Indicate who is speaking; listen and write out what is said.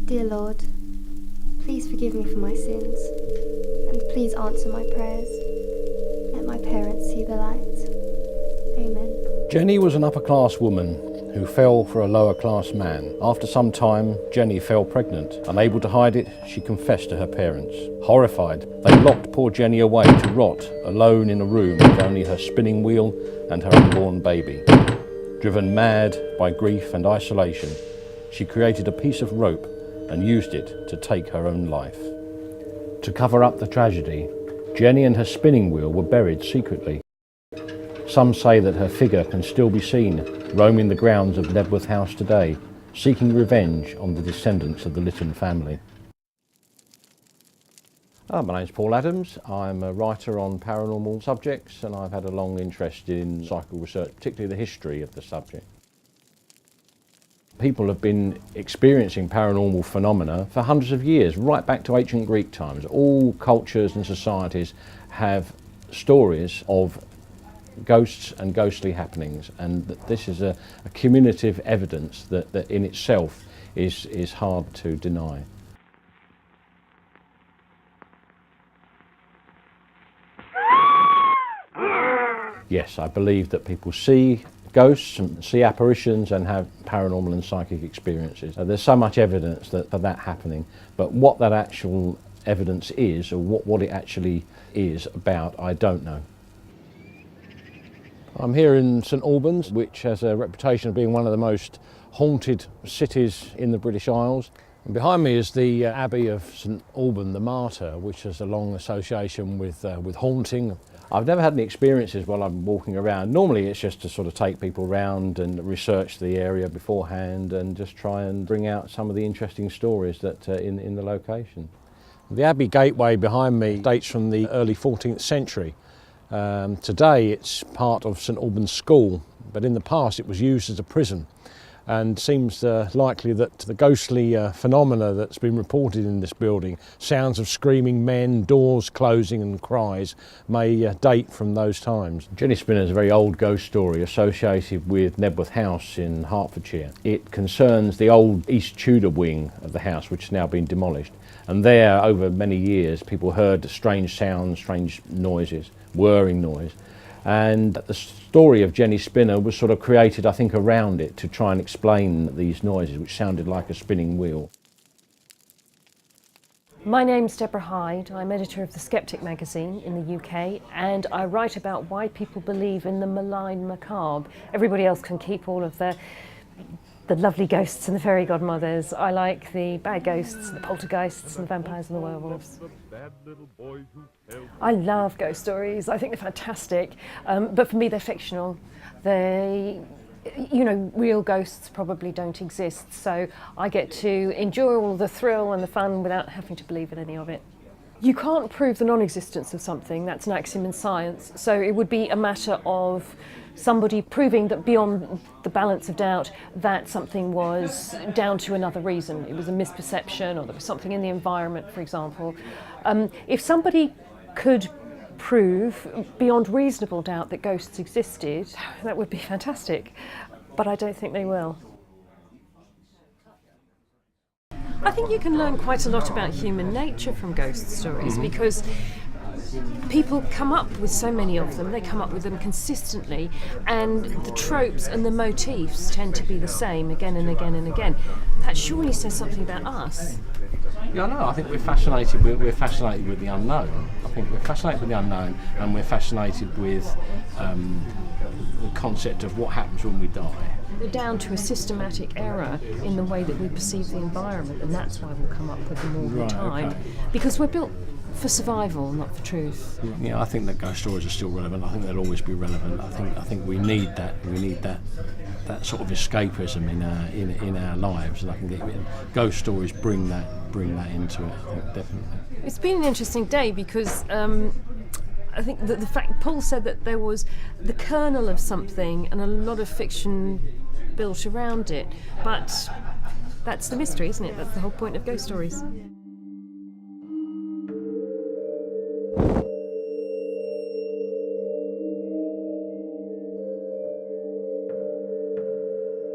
Speaker 1: Dear Lord, please forgive me for my sins, and please answer my prayers. Let my parents see the light. Amen.
Speaker 2: Jenny was an upper-class woman who fell for a lower-class man. After some time, Jenny fell pregnant. Unable to hide it, she confessed to her parents. Horrified, they locked poor Jenny away to rot, alone in a room with only her spinning wheel and her unborn baby. Driven mad by grief and isolation, she created a piece of rope and used it to take her own life. To cover up the tragedy, Jenny and her spinning wheel were buried secretly. Some say that her figure can still be seen roaming the grounds of Nebworth House today, seeking revenge on the descendants of the Lytton family. My name's Paul Adams. I'm a writer on paranormal subjects, and I've had a long interest in psychical research, particularly the history of the subject. People have been experiencing paranormal phenomena for hundreds of years, right back to ancient Greek times. All cultures and societies have stories of ghosts and ghostly happenings, and that this is a cumulative evidence that in itself is hard to deny. Yes, I believe that people see ghosts and see apparitions and have paranormal and psychic experiences. There's so much evidence for that happening, but what that actual evidence is, or what it actually is about, I don't know. I'm here in St Albans, which has a reputation of being one of the most haunted cities in the British Isles. And behind me is the Abbey of St Alban the Martyr, which has a long association with haunting. I've never had any experiences while I'm walking around. Normally it's just to sort of take people around and research the area beforehand and just try and bring out some of the interesting stories that in the location. The Abbey gateway behind me dates from the early 14th century. Today it's part of St Albans School, but in the past it was used as a prison, and seems likely that the ghostly phenomena that's been reported in this building, sounds of screaming men, doors closing and cries, may date from those times. Jenny Spinner is a very old ghost story associated with Nebworth House in Hertfordshire. It concerns the old East Tudor wing of the house, which has now been demolished, and there over many years people heard strange sounds, strange noises, whirring noise. And the story of Jenny Spinner was sort of created, I think, around it to try and explain these noises, which sounded like a spinning wheel.
Speaker 3: My name's Deborah Hyde. I'm editor of The Skeptic magazine in the UK, and I write about why people believe in the malign macabre. Everybody else can keep all of the lovely ghosts and the fairy godmothers. I like the bad ghosts, the poltergeists and the vampires and the werewolves. I love ghost stories. I think they're fantastic, but for me they're fictional. Real ghosts probably don't exist, so I get to enjoy all the thrill and the fun without having to believe in any of it. You can't prove the non-existence of something. That's an axiom in science, so it would be a matter of somebody proving that beyond the balance of doubt that something was down to another reason. It was a misperception, or there was something in the environment, for example. If somebody could prove beyond reasonable doubt that ghosts existed, that would be fantastic, but I don't think they will. I think you can learn quite a lot about human nature from ghost stories, because people come up with so many of them, they come up with them consistently, and the tropes and the motifs tend to be the same again and again and again. That surely says something about us.
Speaker 2: Yeah, no, I think we're fascinated with the unknown. I think we're fascinated with the unknown, and we're fascinated with the concept of what happens when we die.
Speaker 3: We're down to a systematic error in the way that we perceive the environment, and that's why we'll come up with them all the time. Okay. Because we're built for survival, not for truth.
Speaker 2: Yeah, I think that ghost stories are still relevant. I think they'll always be relevant. I think we need that. We need that sort of escapism in our lives, and I think ghost stories bring that into it. I think definitely.
Speaker 3: It's been an interesting day because I think that the fact Paul said that there was the kernel of something and a lot of fiction built around it, but that's the mystery, isn't it? That's the whole point of ghost stories.